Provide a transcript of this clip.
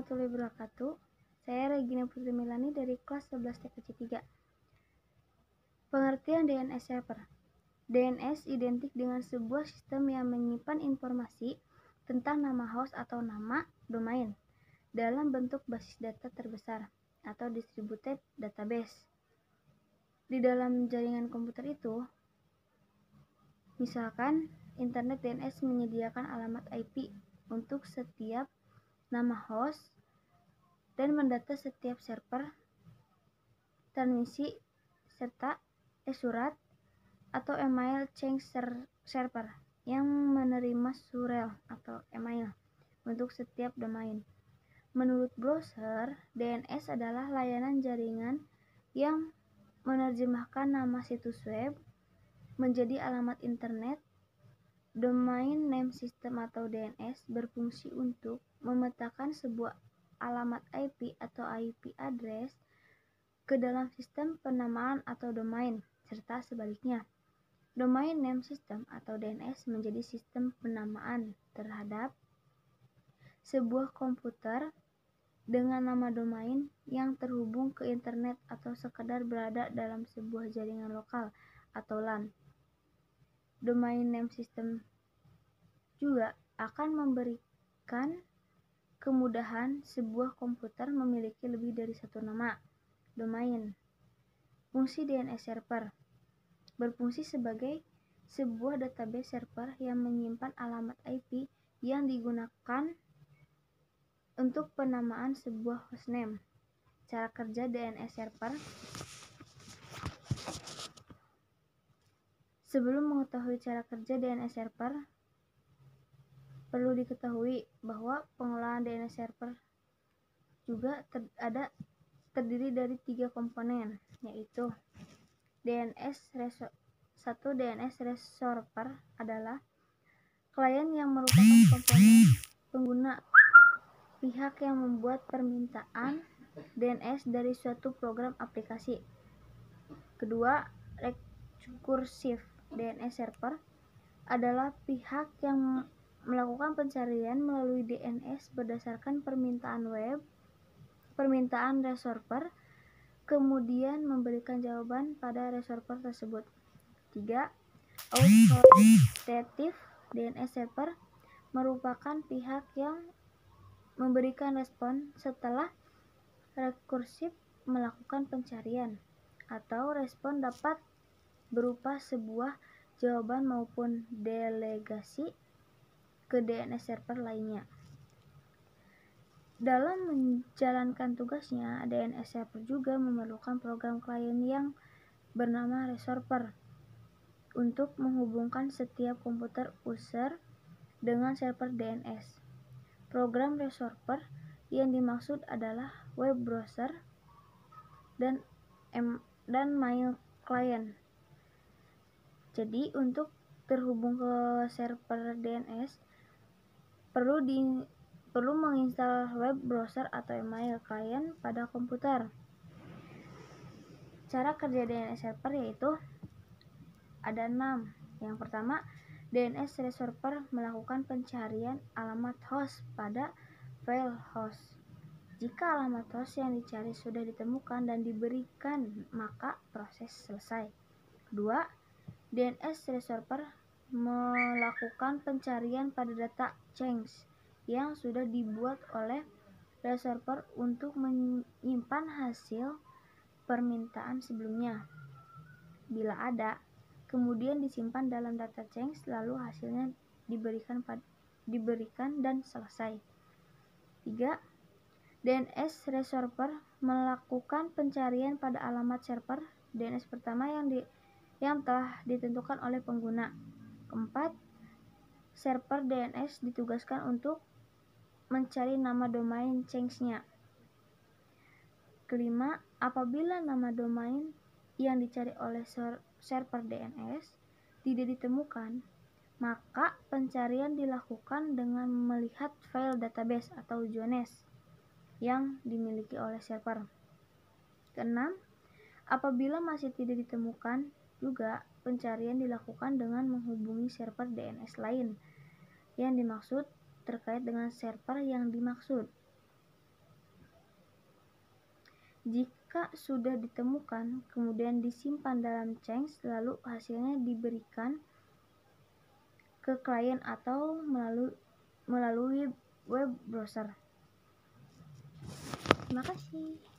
warahmatullahi wabarakatuh. Saya Regina Putri Milani dari kelas 11 TKC 3. Pengertian DNS server. DNS identik dengan sebuah sistem yang menyimpan informasi tentang nama host atau nama domain dalam bentuk basis data terbesar atau distributed database. Di dalam jaringan komputer itu, misalkan Internet DNS menyediakan alamat IP untuk setiap nama host dan mendata setiap server, transmisi, serta surat atau email change server yang menerima surel atau email untuk setiap domain. Menurut browser, DNS adalah layanan jaringan yang menerjemahkan nama situs web menjadi alamat internet. Domain name system atau DNS berfungsi untuk memetakan sebuah alamat IP atau IP address ke dalam sistem penamaan atau domain, serta sebaliknya. Domain name system atau DNS menjadi sistem penamaan terhadap sebuah komputer dengan nama domain yang terhubung ke internet atau sekadar berada dalam sebuah jaringan lokal atau LAN. Domain name system juga akan memberikan kemudahan sebuah komputer memiliki lebih dari satu nama domain. Fungsi DNS server berfungsi sebagai sebuah database server yang menyimpan alamat IP yang digunakan untuk penamaan sebuah hostname. Cara kerja DNS server. Sebelum mengetahui cara kerja DNS server, perlu diketahui bahwa pengolahan DNS server juga terdiri dari 3 komponen, yaitu DNS resolver adalah klien yang merupakan komponen pengguna, pihak yang membuat permintaan DNS dari suatu program aplikasi. Kedua, recursive DNS server adalah pihak yang melakukan pencarian melalui DNS berdasarkan permintaan resolver, kemudian memberikan jawaban pada resolver tersebut. 3. Authoritative DNS server merupakan pihak yang memberikan respon setelah rekursif melakukan pencarian, atau respon dapat berupa sebuah jawaban maupun delegasi ke DNS server lainnya. Dalam menjalankan tugasnya, DNS server juga memerlukan program klien yang bernama resolver untuk menghubungkan setiap komputer user dengan server DNS. Program resolver yang dimaksud adalah web browser dan mail client. Jadi untuk terhubung ke server DNS perlu menginstal web browser atau email client pada komputer. Cara kerja DNS server yaitu ada 6. Yang pertama, DNS resolver melakukan pencarian alamat host pada file host. Jika alamat host yang dicari sudah ditemukan dan diberikan, maka proses selesai. Kedua, DNS resolver melakukan pencarian pada data change yang sudah dibuat oleh resolver untuk menyimpan hasil permintaan sebelumnya. Bila ada, kemudian disimpan dalam data change, lalu hasilnya diberikan dan selesai. 3. DNS resolver melakukan pencarian pada alamat server DNS pertama yang telah ditentukan oleh pengguna. 4. Server DNS ditugaskan untuk mencari nama domain change-nya. Kelima, apabila nama domain yang dicari oleh server DNS tidak ditemukan, maka pencarian dilakukan dengan melihat file database atau JONES yang dimiliki oleh server. Keenam, apabila masih tidak ditemukan, juga pencarian dilakukan dengan menghubungi server DNS lain yang dimaksud terkait dengan server yang dimaksud. Jika sudah ditemukan, kemudian disimpan dalam Change, lalu hasilnya diberikan ke klien atau melalui web browser. Terima kasih.